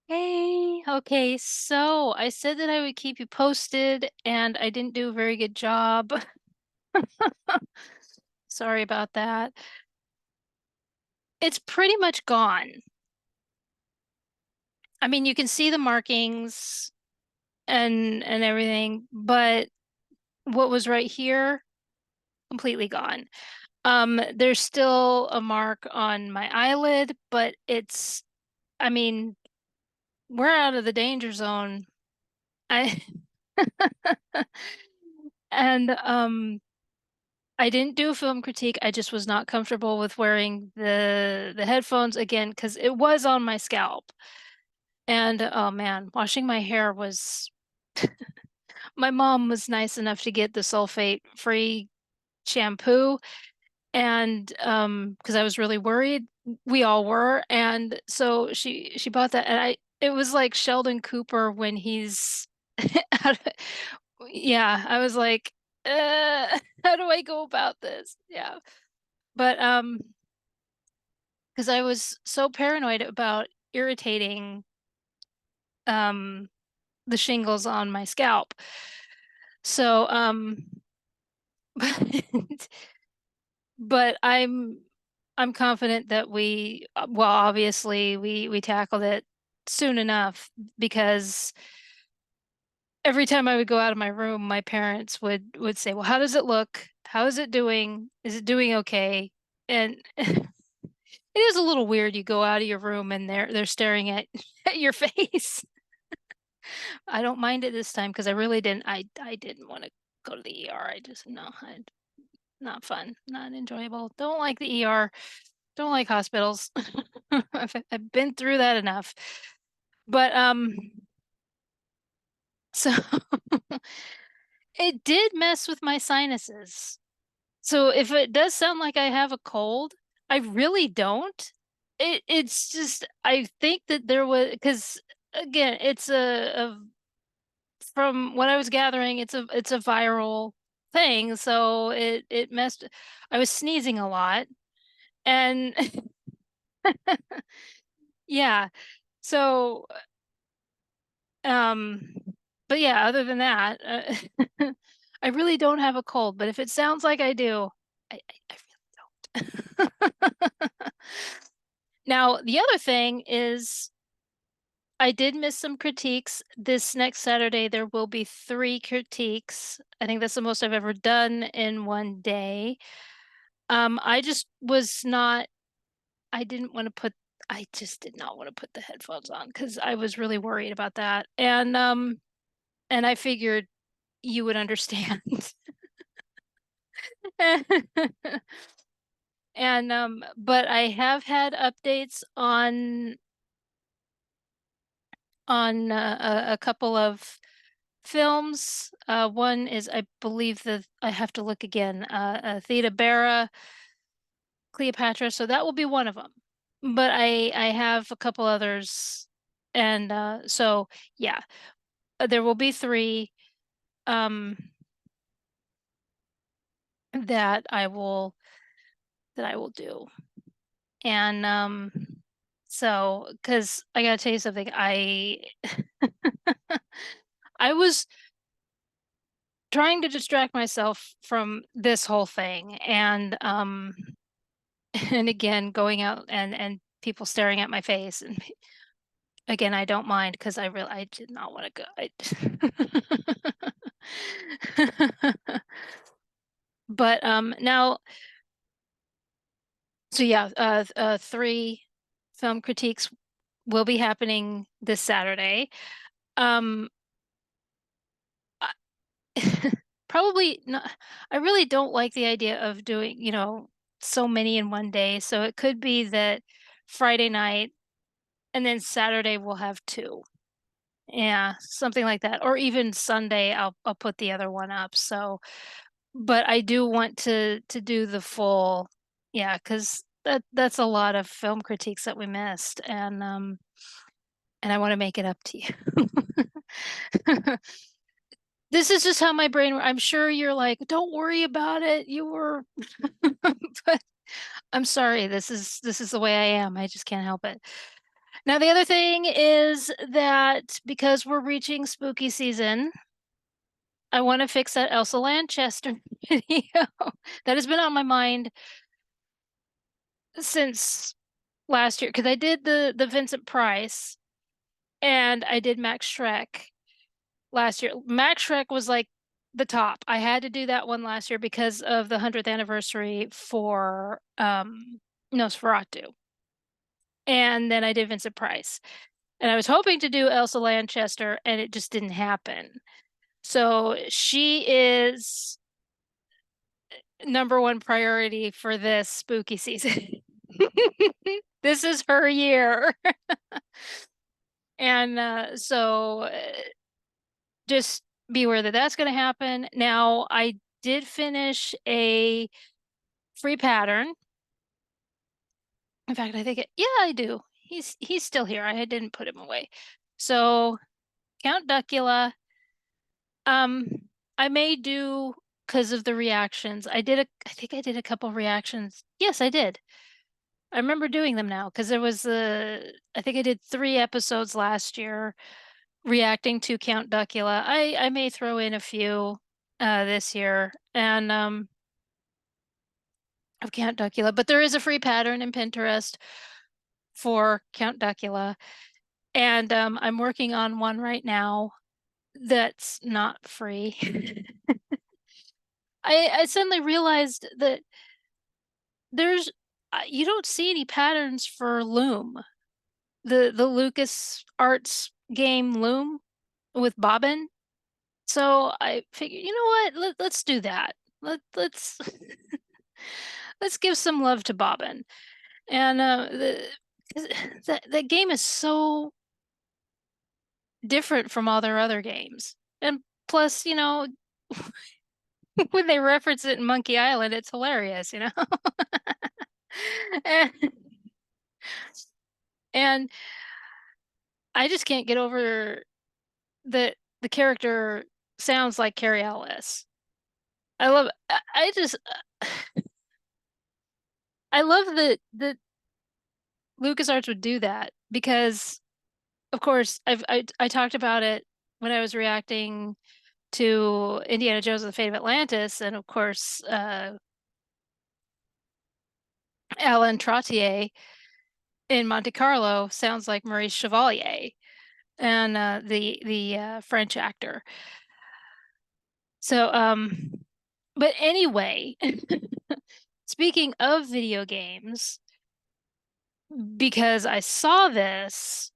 Hey, okay, so I said that I would keep you posted and I didn't do a very good job. Sorry about that. It's pretty much gone. I mean, you can see the markings and everything, but what was right here, completely gone. There's still a mark on my eyelid, but I mean, we're out of the danger zone. I and I didn't do a film critique. I just was not comfortable with wearing the headphones again because it was on my scalp. And oh man, washing my hair was my mom was nice enough to get the sulfate free shampoo and because I was really worried. We all were. And so she bought that and I it was like Sheldon Cooper when he's out of- yeah, I was like, how do I go about this? Yeah. But because I was so paranoid about irritating um the shingles on my scalp. So but, but I'm confident that well obviously we tackled it soon enough because every time I would go out of my room my parents would say, "Well, how does it look? How is it doing? Is it doing okay?" And it is a little weird. You go out of your room and they're staring at at your face. I don't mind it this time because I really didn't. I didn't want to go to the ER. I just no, not fun, not enjoyable. Don't like the ER. Don't like hospitals. I've been through that enough. But so it did mess with my sinuses. So if it does sound like I have a cold, I really don't. It's just I think that there was because again, it's a from what I was gathering, it's a viral thing. So it messed. I was sneezing a lot, and yeah. So um, but yeah. Other than that, I really don't have a cold. But if it sounds like I do, I really don't. Now the other thing is. I did miss some critiques. This next Saturday, there will be three critiques. I think that's the most I've ever done in one day. I just was not, I didn't want to put, I just did not want to put the headphones on because I was really worried about that. And I figured you would understand. And but I have had updates on a couple of films. One is, I believe that I have to look again. Theda Bara, Cleopatra. So that will be one of them. But I have a couple others, and so yeah, there will be three um that I will do. And so because I gotta tell you something, I was trying to distract myself from this whole thing and and again going out and people staring at my face and again I don't mind because I did not want to go. But now so yeah, three film critiques will be happening this Saturday. Um I- probably not. I really don't like the idea of doing, so many in one day. So it could be that Friday night and then Saturday we'll have two. Yeah, something like that. Or even Sunday I'll put the other one up. So, but I do want to do the full, yeah, because that's a lot of film critiques that we missed and I want to make it up to you. This is just how my brain, I'm sure you're like, don't worry about it. You were but I'm sorry. This is the way I am. I just can't help it. Now, the other thing is that because we're reaching spooky season, I want to fix that Elsa Lanchester video. That has been on my mind since last year because I did the Vincent Price and I did Max Shrek last year. Max Shrek was like the top. I had to do that one last year because of the 100th anniversary for Nosferatu. And then I did Vincent Price. And I was hoping to do Elsa Lanchester and it just didn't happen. So she is number one priority for this spooky season. This is her year. And just be aware that that's going to happen. Now, I did finish a free pattern. In fact, I think yeah, I do. He's still here. I didn't put him away. So, Count Duckula, um, I may do because of the reactions. I think I did a couple reactions. Yes, I did. I remember doing them now because there was I think I did 3 episodes last year reacting to Count Duckula. I may throw in a few this year and of Count Duckula, but there is a free pattern in Pinterest for Count Duckula, and I'm working on one right now that's not free. I suddenly realized that there's you don't see any patterns for Loom, the Lucas Arts game Loom with Bobbin. So I figured, you know what? Let's do that. Let's let's give some love to Bobbin. And that game is so different from all their other games. And plus, when they reference it in Monkey Island, it's hilarious, And, and I just can't get over that the character sounds like Carrie Ellis. I love I just I love that LucasArts would do that because of course I talked about it when I was reacting to Indiana Jones and the Fate of Atlantis, and of course Alan Trottier in Monte Carlo sounds like Maurice Chevalier and the French actor. So but anyway, speaking of video games, because I saw this,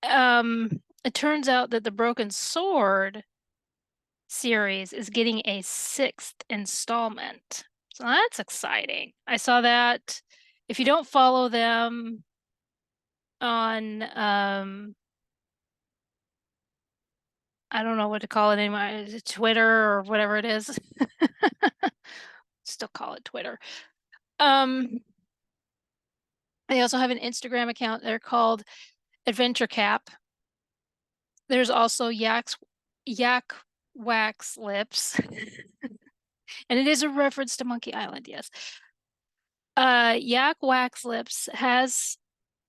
it turns out that the Broken Sword series is getting a 6th installment. So that's exciting. I saw that. If you don't follow them on I don't know what to call it anymore, is it Twitter or whatever it is? Still call it Twitter. They also have an Instagram account. They're called Adventure Cap. There's also Yak Wax Lips. And it is a reference to Monkey Island, yes. Yak Wax Lips has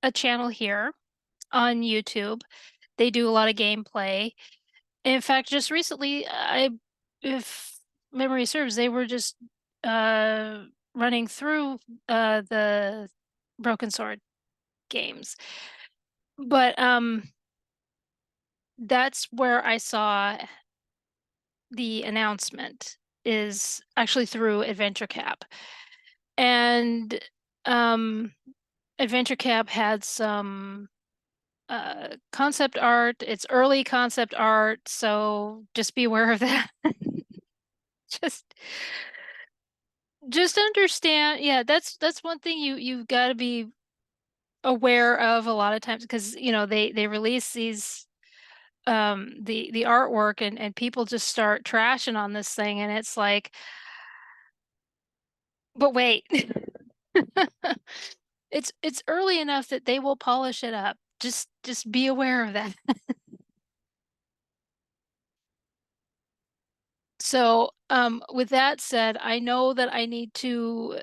a channel here on YouTube. They do a lot of gameplay. In fact, just recently, if memory serves, they were just running through the Broken Sword games. But that's where I saw the announcement is actually through Adventure Cap. And Adventure Cap had some concept art. It's early concept art, so just be aware of that. Just just understand, yeah, that's one thing you've got to be aware of a lot of times because they release these the artwork and people just start trashing on this thing and it's like, but wait. It's early enough that they will polish it up. Just be aware of that. So, with that said, I know that I need to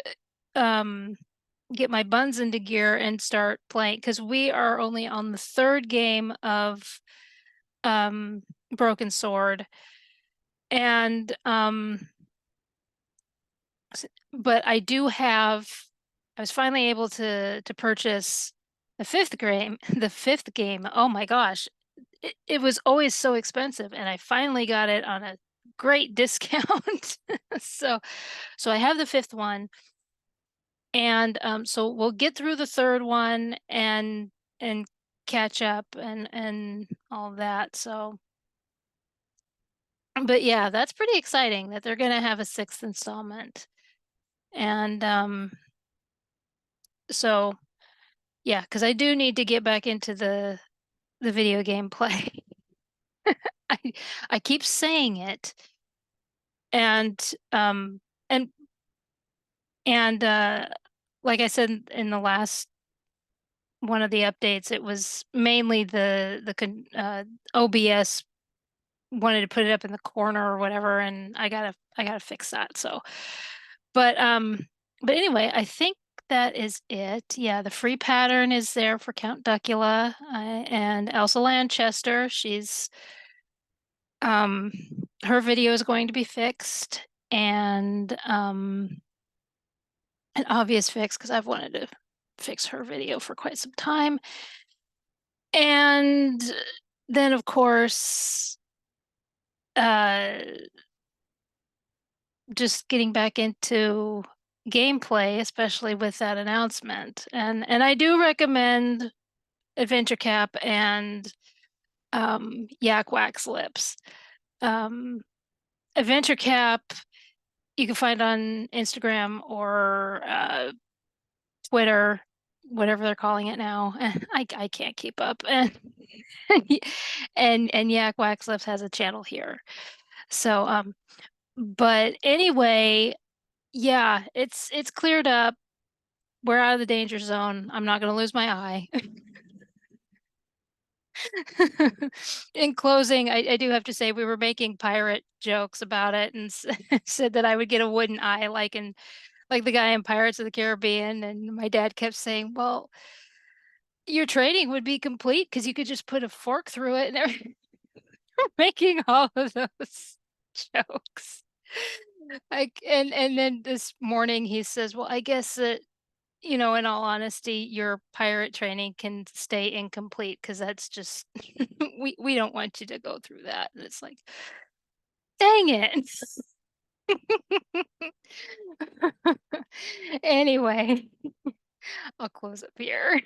um get my buns into gear and start playing, because we are only on the third game of Broken Sword. And but I was finally able to purchase the fifth game. The fifth game. Oh my gosh. It was always so expensive, and I finally got it on a great discount. So I have the fifth one, and so we'll get through the third one and catch up and all that. So but yeah, that's pretty exciting that they're gonna have a sixth installment. And so yeah, because I do need to get back into the video game play. I I keep saying it, and and and like I said in the last one of the updates, it was mainly OBS wanted to put it up in the corner or whatever, and I gotta fix that. So, but anyway, I think that is it. Yeah, the free pattern is there for Count Duckula, and Elsa Lanchester. She's um her video is going to be fixed, and an obvious fix because I've wanted to fix her video for quite some time. And then of course, uh just getting back into gameplay, especially with that announcement. And I do recommend Adventure Cap and Yak Wax Lips. Um, Adventure Cap you can find on Instagram or Twitter, whatever they're calling it now. I can't keep up. And Yak Wax Lips has a channel here. So but anyway, yeah, it's cleared up. We're out of the danger zone. I'm not going to lose my eye. In closing, I do have to say we were making pirate jokes about it, and said that I would get a wooden eye like the guy in Pirates of the Caribbean. And my dad kept saying, "Well, your training would be complete because you could just put a fork through it." And making all of those jokes. Like, and then this morning he says, "Well, I guess that, in all honesty, your pirate training can stay incomplete because that's just we don't want you to go through that." And it's like, dang it. Anyway, I'll close up here.